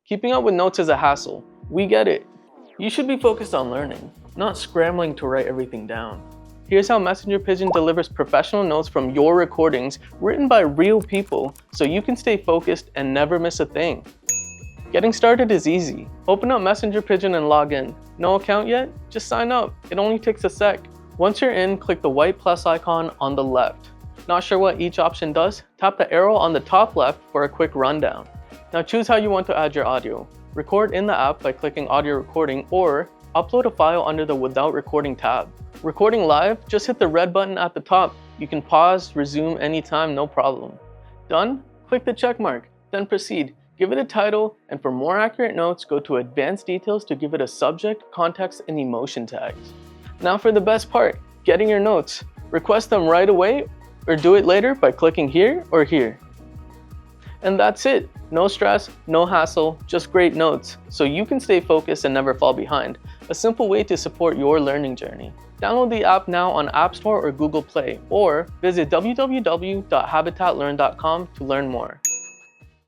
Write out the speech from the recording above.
Keeping up with notes is a hassle. We get it. You should be focused on learning, not scrambling to write everything down. Here's how Messenger Pigeon delivers professional notes from your recordings written by real people so you can stay focused and never miss a thing. Getting started is easy. Open up Messenger Pigeon and log in. No account yet? Just sign up. It only takes a sec. Once you're in, click the white plus icon on the left. Not sure what each option does? Tap the arrow on the top left for a quick rundown. Now choose how you want to add your audio. Record in the app by clicking audio recording, or upload a file under the without recording tab. Recording live? Just hit the red button at the top. You can pause, resume anytime, no problem. Done? Click the check mark, then proceed. Give it a title, and for more accurate notes, go to advanced details to give it a subject, context, and emotion tags. Now for the best part, getting your notes. Request them right away or do it later by clicking here or here. And that's it. No stress, no hassle, just great notes, so you can stay focused and never fall behind. A simple way to support your learning journey. Download the app now on App Store or Google Play, or visit www.habitatlearn.com to learn more.